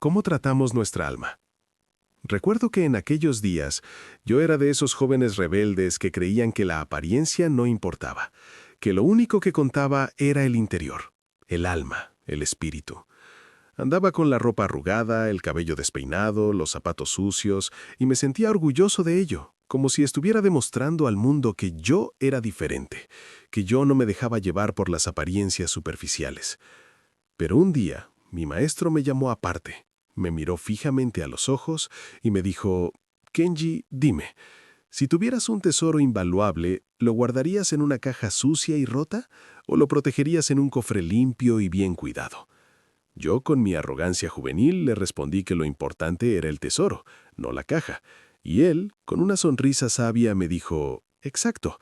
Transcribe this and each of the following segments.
¿Cómo tratamos nuestra alma? Recuerdo que en aquellos días yo era de esos jóvenes rebeldes que creían que la apariencia no importaba, que lo único que contaba era el interior, el alma, el espíritu. Andaba con la ropa arrugada, el cabello despeinado, los zapatos sucios, y me sentía orgulloso de ello, como si estuviera demostrando al mundo que yo era diferente, que yo no me dejaba llevar por las apariencias superficiales. Pero un día, mi maestro me llamó aparte. Me miró fijamente a los ojos y me dijo, «Kenji, dime, si tuvieras un tesoro invaluable, ¿lo guardarías en una caja sucia y rota o lo protegerías en un cofre limpio y bien cuidado?» Yo, con mi arrogancia juvenil, le respondí que lo importante era el tesoro, no la caja. Y él, con una sonrisa sabia, me dijo, «Exacto,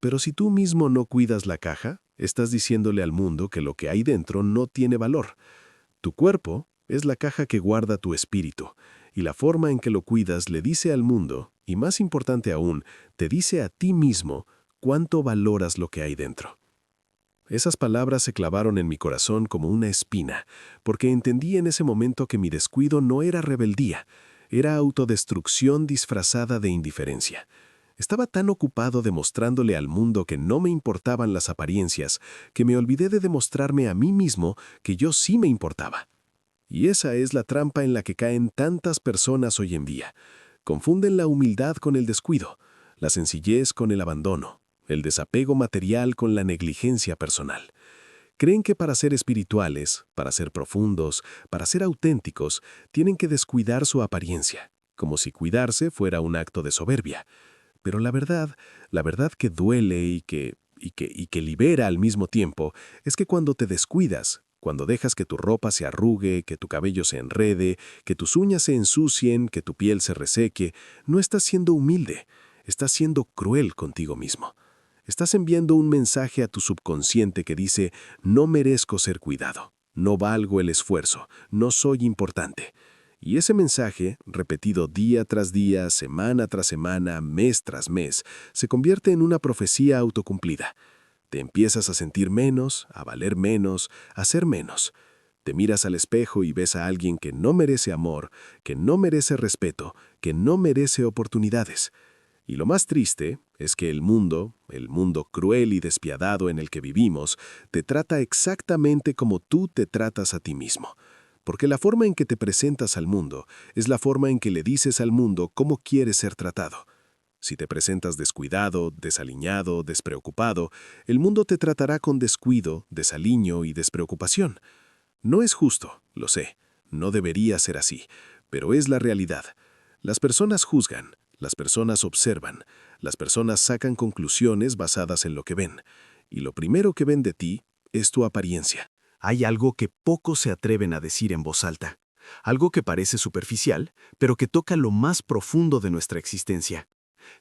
pero si tú mismo no cuidas la caja, estás diciéndole al mundo que lo que hay dentro no tiene valor. Tu cuerpo es la caja que guarda tu espíritu, y la forma en que lo cuidas le dice al mundo, y más importante aún, te dice a ti mismo cuánto valoras lo que hay dentro». Esas palabras se clavaron en mi corazón como una espina, porque entendí en ese momento que mi descuido no era rebeldía, era autodestrucción disfrazada de indiferencia. Estaba tan ocupado demostrándole al mundo que no me importaban las apariencias, que me olvidé de demostrarme a mí mismo que yo sí me importaba. Y esa es la trampa en la que caen tantas personas hoy en día. Confunden la humildad con el descuido, la sencillez con el abandono, el desapego material con la negligencia personal. Creen que para ser espirituales, para ser profundos, para ser auténticos, tienen que descuidar su apariencia, como si cuidarse fuera un acto de soberbia. Pero la verdad que duele y que libera al mismo tiempo, es que cuando te descuidas, cuando dejas que tu ropa se arrugue, que tu cabello se enrede, que tus uñas se ensucien, que tu piel se reseque, no estás siendo humilde, estás siendo cruel contigo mismo. Estás enviando un mensaje a tu subconsciente que dice, no merezco ser cuidado, no valgo el esfuerzo, no soy importante. Y ese mensaje, repetido día tras día, semana tras semana, mes tras mes, se convierte en una profecía autocumplida. Te empiezas a sentir menos, a valer menos, a ser menos. Te miras al espejo y ves a alguien que no merece amor, que no merece respeto, que no merece oportunidades. Y lo más triste es que el mundo cruel y despiadado en el que vivimos, te trata exactamente como tú te tratas a ti mismo. Porque la forma en que te presentas al mundo es la forma en que le dices al mundo cómo quieres ser tratado. Si te presentas descuidado, desaliñado, despreocupado, el mundo te tratará con descuido, desaliño y despreocupación. No es justo, lo sé, no debería ser así, pero es la realidad. Las personas juzgan, las personas observan, las personas sacan conclusiones basadas en lo que ven, y lo primero que ven de ti es tu apariencia. Hay algo que pocos se atreven a decir en voz alta, algo que parece superficial, pero que toca lo más profundo de nuestra existencia.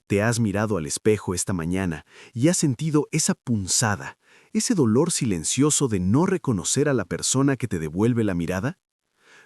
¿Te has mirado al espejo esta mañana y has sentido esa punzada, ese dolor silencioso de no reconocer a la persona que te devuelve la mirada?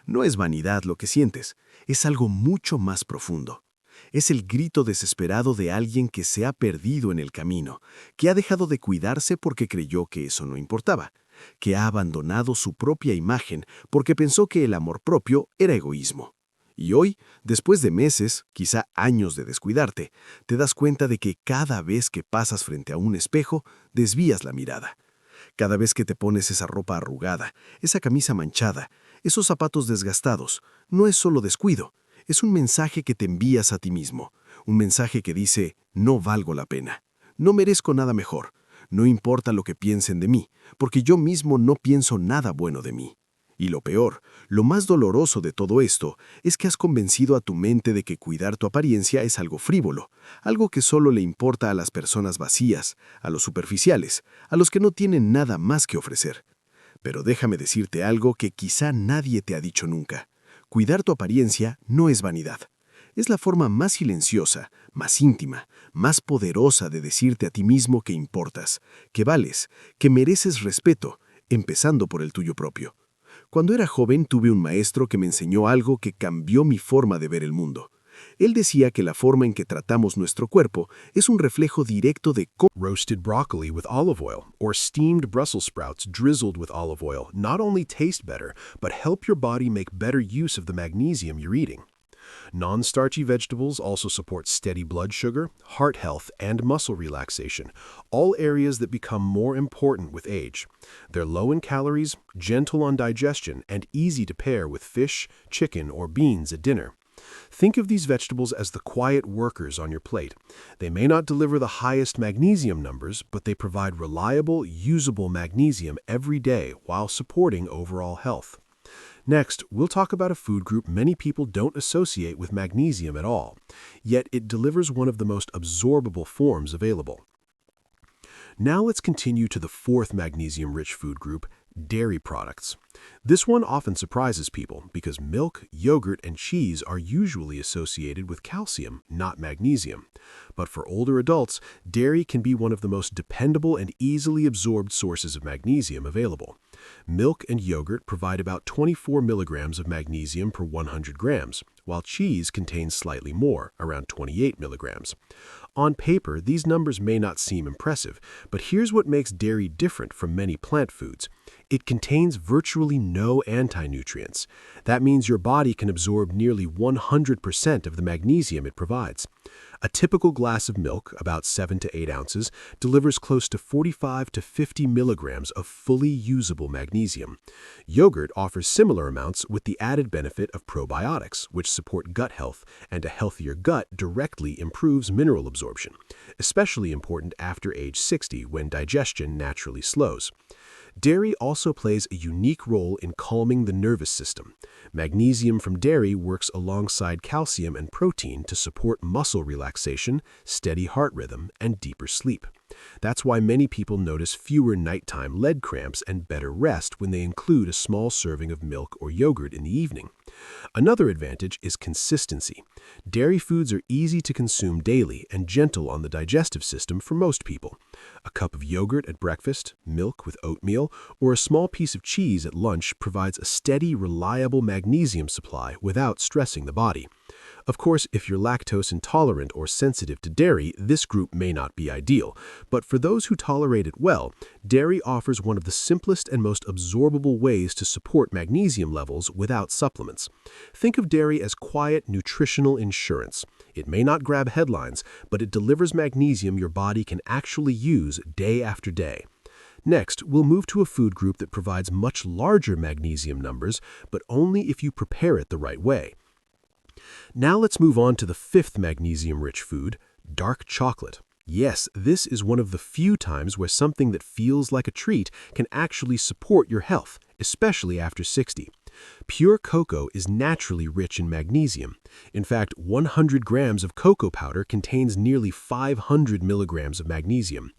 No es vanidad lo que sientes, es algo mucho más profundo. Es el grito desesperado de alguien que se ha perdido en el camino, que ha dejado de cuidarse porque creyó que eso no importaba, que ha abandonado su propia imagen porque pensó que el amor propio era egoísmo. Y hoy, después de meses, quizá años de descuidarte, te das cuenta de que cada vez que pasas frente a un espejo, desvías la mirada. Cada vez que te pones esa ropa arrugada, esa camisa manchada, esos zapatos desgastados, no es solo descuido, es un mensaje que te envías a ti mismo, un mensaje que dice, no valgo la pena, no merezco nada mejor, no importa lo que piensen de mí, porque yo mismo no pienso nada bueno de mí. Y lo peor, lo más doloroso de todo esto, es que has convencido a tu mente de que cuidar tu apariencia es algo frívolo, algo que solo le importa a las personas vacías, a los superficiales, a los que no tienen nada más que ofrecer. Pero déjame decirte algo que quizá nadie te ha dicho nunca. Cuidar tu apariencia no es vanidad. Es la forma más silenciosa, más íntima, más poderosa de decirte a ti mismo que importas, que vales, que mereces respeto, empezando por el tuyo propio. Cuando era joven tuve un maestro que me enseñó algo que cambió mi forma de ver el mundo. Él decía que la forma en que tratamos nuestro cuerpo es un reflejo directo de cómo Roasted broccoli with olive oil or steamed Brussels sprouts drizzled with olive oil not only taste better, but help your body make better use of the magnesium you're eating. Non-starchy vegetables also support steady blood sugar, heart health, and muscle relaxation, all areas that become more important with age. They're low in calories, gentle on digestion, and easy to pair with fish, chicken, or beans at dinner. Think of these vegetables as the quiet workers on your plate. They may not deliver the highest magnesium numbers, but they provide reliable, usable magnesium every day while supporting overall health. Next, we'll talk about a food group many people don't associate with magnesium at all, yet it delivers one of the most absorbable forms available. Now let's continue to the fourth magnesium-rich food group, dairy products. This one often surprises people because milk, yogurt, and cheese are usually associated with calcium, not magnesium. But for older adults, dairy can be one of the most dependable and easily absorbed sources of magnesium available. Milk and yogurt provide about 24 milligrams of magnesium per 100 grams, while cheese contains slightly more, around 28 milligrams. On paper, these numbers may not seem impressive, but here's what makes dairy different from many plant foods. It contains virtually no anti-nutrients. That means your body can absorb nearly 100% of the magnesium it provides. A typical glass of milk, about 7 to 8 ounces, delivers close to 45 to 50 milligrams of fully usable magnesium. Yogurt offers similar amounts with the added benefit of probiotics, which support gut health, and a healthier gut directly improves mineral absorption, especially important after age 60 when digestion naturally slows. Dairy also plays a unique role in calming the nervous system. Magnesium from dairy works alongside calcium and protein to support muscle relaxation, steady heart rhythm, and deeper sleep. That's why many people notice fewer nighttime lead cramps and better rest when they include a small serving of milk or yogurt in the evening. Another advantage is consistency. Dairy foods are easy to consume daily and gentle on the digestive system for most people. A cup of yogurt at breakfast, milk with oatmeal, or a small piece of cheese at lunch provides a steady, reliable magnesium supply without stressing the body. Of course, if you're lactose intolerant or sensitive to dairy, this group may not be ideal. But for those who tolerate it well, dairy offers one of the simplest and most absorbable ways to support magnesium levels without supplements. Think of dairy as quiet nutritional insurance. It may not grab headlines, but it delivers magnesium your body can actually use day after day. Next, we'll move to a food group that provides much larger magnesium numbers, but only if you prepare it the right way. Now let's move on to the fifth magnesium-rich food, dark chocolate. Yes, this is one of the few times where something that feels like a treat can actually support your health, especially after 60. Pure cocoa is naturally rich in magnesium. In fact, 100 grams of cocoa powder contains nearly 500 milligrams of magnesium.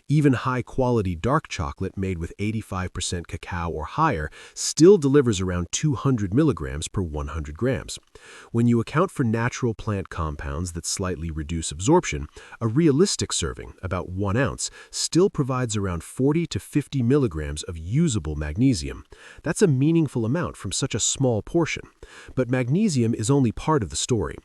Even high-quality dark chocolate made with 85% cacao or higher still delivers around 200 milligrams per 100 grams. When you account for natural plant compounds that slightly reduce absorption, a realistic serving, about 1 ounce, still provides around 40 to 50 milligrams of usable magnesium. That's a meaningful amount from such a small portion. But magnesium is only part of the story.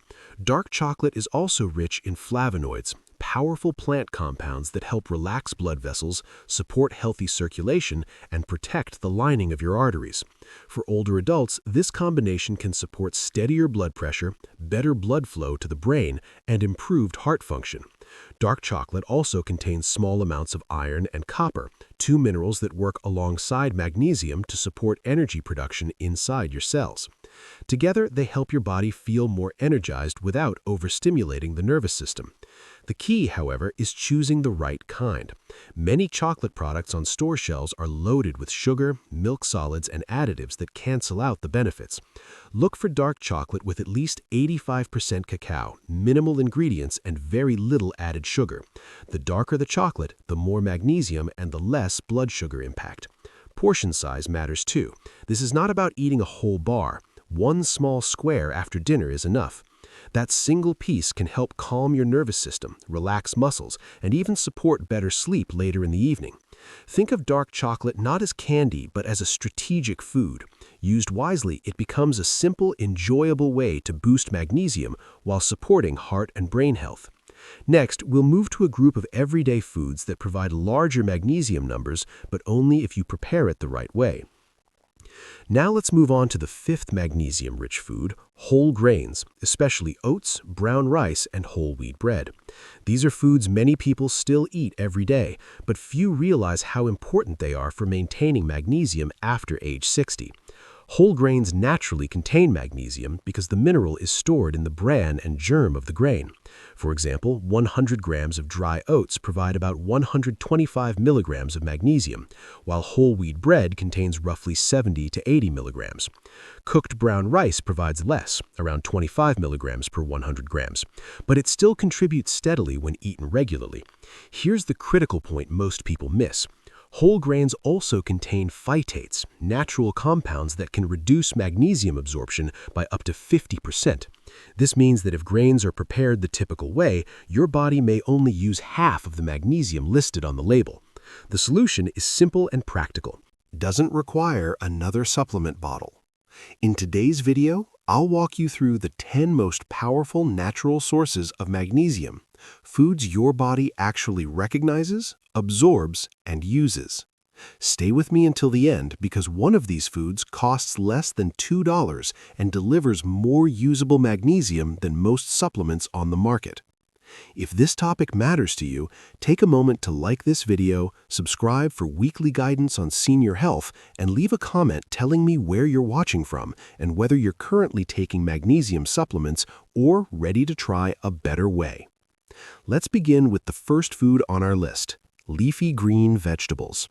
Dark chocolate is also rich in flavonoids, powerful plant compounds that help relax blood vessels, support healthy circulation, and protect the lining of your arteries. For older adults, this combination can support steadier blood pressure, better blood flow to the brain, and improved heart function. Dark chocolate also contains small amounts of iron and copper, two minerals that work alongside magnesium to support energy production inside your cells. Together, they help your body feel more energized without overstimulating the nervous system. The key, however, is choosing the right kind. Many chocolate products on store shelves are loaded with sugar, milk solids, and additives that cancel out the benefits. Look for dark chocolate with at least 85% cacao, minimal ingredients, and very little added sugar. The darker the chocolate, the more magnesium and the less blood sugar impact. Portion size matters too. This is not about eating a whole bar. One small square after dinner is enough. That single piece can help calm your nervous system, relax muscles, and even support better sleep later in the evening. Think of dark chocolate not as candy, but as a strategic food. Used wisely, it becomes a simple, enjoyable way to boost magnesium while supporting heart and brain health. Next, we'll move to a group of everyday foods that provide larger magnesium numbers, but only if you prepare it the right way. Now let's move on to the fifth magnesium-rich food, whole grains, especially oats, brown rice, and whole wheat bread. These are foods many people still eat every day, but few realize how important they are for maintaining magnesium after age 60. Whole grains naturally contain magnesium because the mineral is stored in the bran and germ of the grain. For example, 100 grams of dry oats provide about 125 milligrams of magnesium, while whole wheat bread contains roughly 70 to 80 milligrams. Cooked brown rice provides less, around 25 milligrams per 100 grams, but it still contributes steadily when eaten regularly. Here's the critical point most people miss. Whole grains also contain phytates, natural compounds that can reduce magnesium absorption by up to 50%. This means that if grains are prepared the typical way, your body may only use half of the magnesium listed on the label. The solution is simple and practical. Doesn't require another supplement bottle. In today's video, I'll walk you through the 10 most powerful natural sources of magnesium, foods your body actually recognizes, absorbs, and uses. Stay with me until the end because one of these foods costs less than $2 and delivers more usable magnesium than most supplements on the market. If this topic matters to you, take a moment to like this video, subscribe for weekly guidance on senior health, and leave a comment telling me where you're watching from and whether you're currently taking magnesium supplements or ready to try a better way. Let's begin with the first food on our list, leafy green vegetables.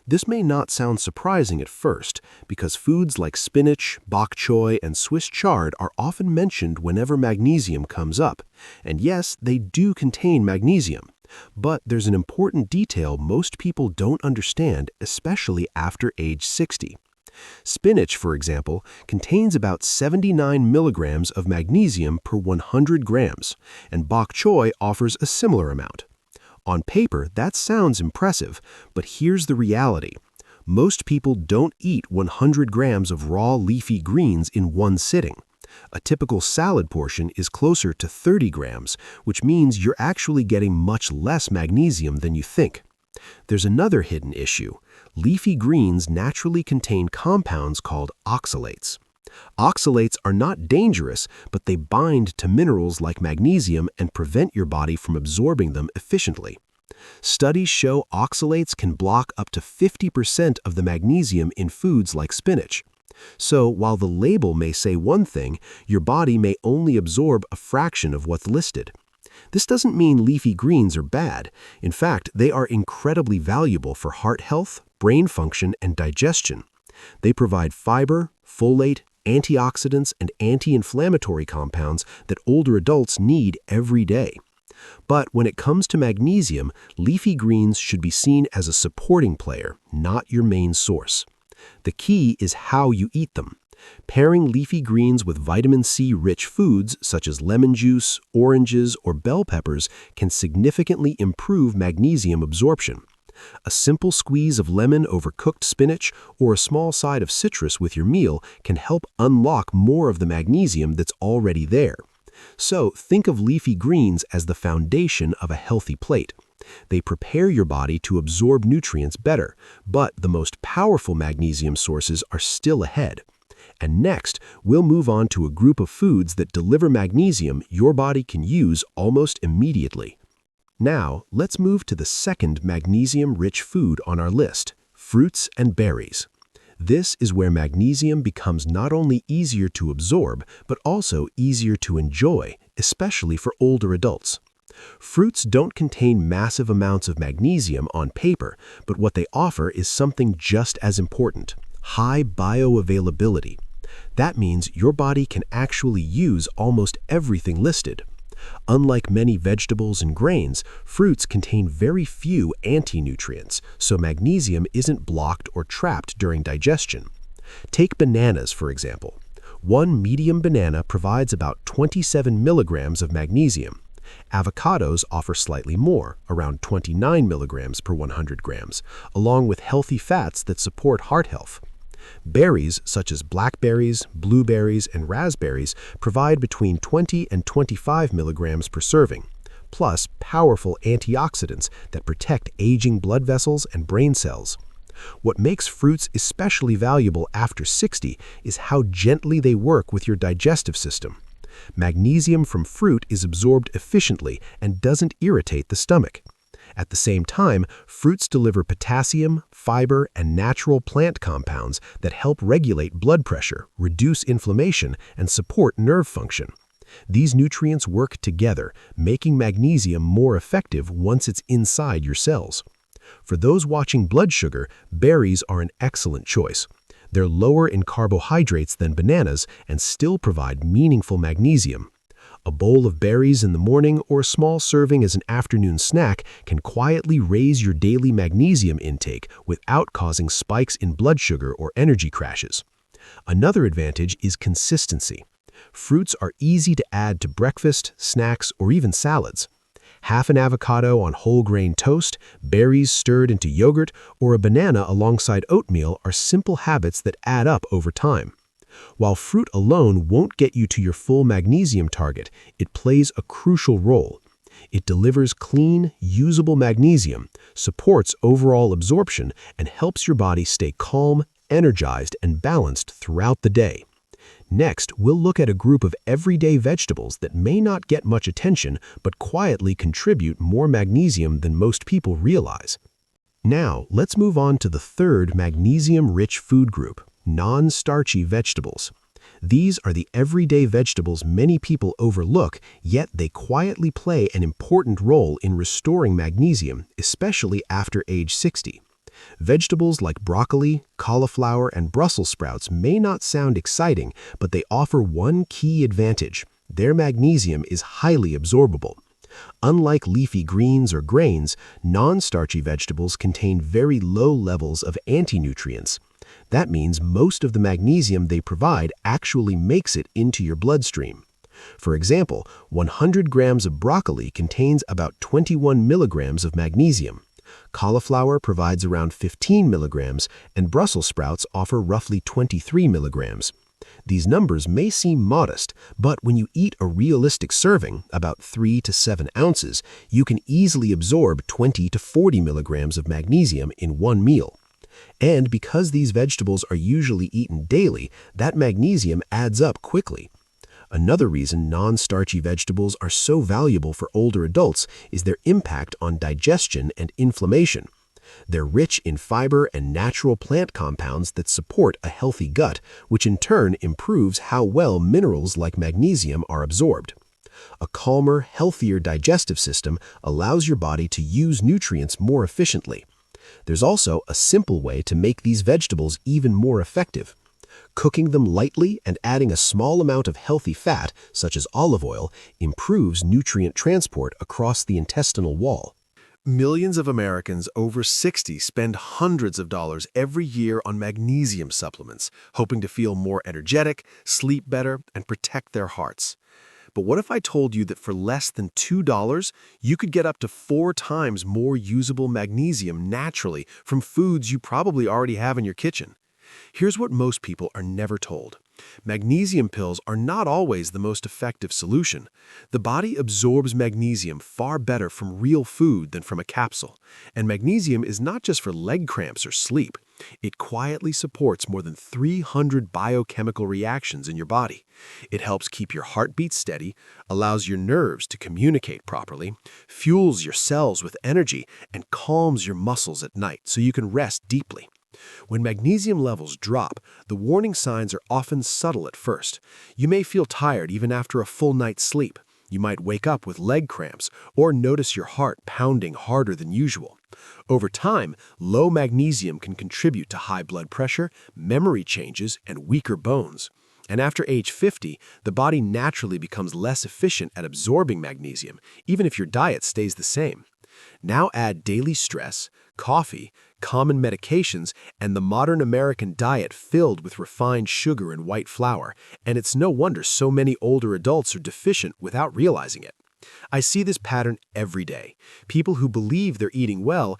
This may not sound surprising at first because foods like spinach, bok choy, and Swiss chard are often mentioned whenever magnesium comes up. And yes, they do contain magnesium. But there's an important detail most people don't understand, especially after age 60. Spinach, for example, contains about 79 milligrams of magnesium per 100 grams, and bok choy offers a similar amount. On paper, that sounds impressive, but here's the reality. Most people don't eat 100 grams of raw leafy greens in one sitting. A typical salad portion is closer to 30 grams, which means you're actually getting much less magnesium than you think. There's another hidden issue. Leafy greens naturally contain compounds called oxalates. Oxalates are not dangerous, but they bind to minerals like magnesium and prevent your body from absorbing them efficiently. Studies show oxalates can block up to 50% of the magnesium in foods like spinach. So while the label may say one thing, your body may only absorb a fraction of what's listed. This doesn't mean leafy greens are bad. In fact, they are incredibly valuable for heart health, brain function, and digestion. They provide fiber, folate, antioxidants, and anti-inflammatory compounds that older adults need every day. But when it comes to magnesium, leafy greens should be seen as a supporting player, not your main source. The key is how you eat them. Pairing leafy greens with vitamin C-rich foods such as lemon juice, oranges, or bell peppers can significantly improve magnesium absorption. A simple squeeze of lemon over cooked spinach or a small side of citrus with your meal can help unlock more of the magnesium that's already there. So think of leafy greens as the foundation of a healthy plate. They prepare your body to absorb nutrients better, but the most powerful magnesium sources are still ahead. And next, we'll move on to a group of foods that deliver magnesium your body can use almost immediately. Now, let's move to the second magnesium-rich food on our list, fruits and berries. This is where magnesium becomes not only easier to absorb, but also easier to enjoy, especially for older adults. Fruits don't contain massive amounts of magnesium on paper, but what they offer is something just as important, high bioavailability. That means your body can actually use almost everything listed. Unlike many vegetables and grains, fruits contain very few anti-nutrients, so magnesium isn't blocked or trapped during digestion. Take bananas, for example. One medium banana provides about 27 milligrams of magnesium. Avocados offer slightly more, around 29 milligrams per 100 grams, along with healthy fats that support heart health. Berries, such as blackberries, blueberries, and raspberries, provide between 20 and 25 milligrams per serving, plus powerful antioxidants that protect aging blood vessels and brain cells. What makes fruits especially valuable after 60 is how gently they work with your digestive system. Magnesium from fruit is absorbed efficiently and doesn't irritate the stomach. At the same time, fruits deliver potassium, fiber, and natural plant compounds that help regulate blood pressure, reduce inflammation, and support nerve function. These nutrients work together, making magnesium more effective once it's inside your cells. For those watching blood sugar, berries are an excellent choice. They're lower in carbohydrates than bananas and still provide meaningful magnesium. A bowl of berries in the morning or a small serving as an afternoon snack can quietly raise your daily magnesium intake without causing spikes in blood sugar or energy crashes. Another advantage is consistency. Fruits are easy to add to breakfast, snacks, or even salads. Half an avocado on whole grain toast, berries stirred into yogurt, or a banana alongside oatmeal are simple habits that add up over time. While fruit alone won't get you to your full magnesium target, it plays a crucial role. It delivers clean, usable magnesium, supports overall absorption, and helps your body stay calm, energized, and balanced throughout the day. Next, we'll look at a group of everyday vegetables that may not get much attention but quietly contribute more magnesium than most people realize. Now, let's move on to the third magnesium-rich food group, non-starchy vegetables. These are the everyday vegetables many people overlook, yet they quietly play an important role in restoring magnesium, especially after age 60. Vegetables like broccoli, cauliflower, and Brussels sprouts may not sound exciting, but they offer one key advantage. Their magnesium is highly absorbable. Unlike leafy greens or grains, non-starchy vegetables contain very low levels of anti-nutrients. That means most of the magnesium they provide actually makes it into your bloodstream. For example, 100 grams of broccoli contains about 21 milligrams of magnesium. Cauliflower provides around 15 milligrams, and Brussels sprouts offer roughly 23 milligrams. These numbers may seem modest, but when you eat a realistic serving, about 3 to 7 ounces, you can easily absorb 20 to 40 milligrams of magnesium in one meal. And because these vegetables are usually eaten daily, that magnesium adds up quickly. Another reason non-starchy vegetables are so valuable for older adults is their impact on digestion and inflammation. They're rich in fiber and natural plant compounds that support a healthy gut, which in turn improves how well minerals like magnesium are absorbed. A calmer, healthier digestive system allows your body to use nutrients more efficiently. There's also a simple way to make these vegetables even more effective. Cooking them lightly and adding a small amount of healthy fat, such as olive oil, improves nutrient transport across the intestinal wall. Millions of Americans over 60 spend hundreds of dollars every year on magnesium supplements, hoping to feel more energetic, sleep better, and protect their hearts. But what if I told you that for less than $2, you could get up to 4 times more usable magnesium naturally from foods you probably already have in your kitchen? Here's what most people are never told. Magnesium pills are not always the most effective solution. The body absorbs magnesium far better from real food than from a capsule. And magnesium is not just for leg cramps or sleep. It quietly supports more than 300 biochemical reactions in your body. It helps keep your heartbeat steady, allows your nerves to communicate properly, fuels your cells with energy, and calms your muscles at night so you can rest deeply. When magnesium levels drop, the warning signs are often subtle at first. You may feel tired even after a full night's sleep. You might wake up with leg cramps or notice your heart pounding harder than usual. Over time, low magnesium can contribute to high blood pressure, memory changes, and weaker bones. And after age 50, the body naturally becomes less efficient at absorbing magnesium, even if your diet stays the same. Now add daily stress, coffee, common medications, and the modern American diet filled with refined sugar and white flour, and it's no wonder so many older adults are deficient without realizing it. I see this pattern every day. People who believe they're eating well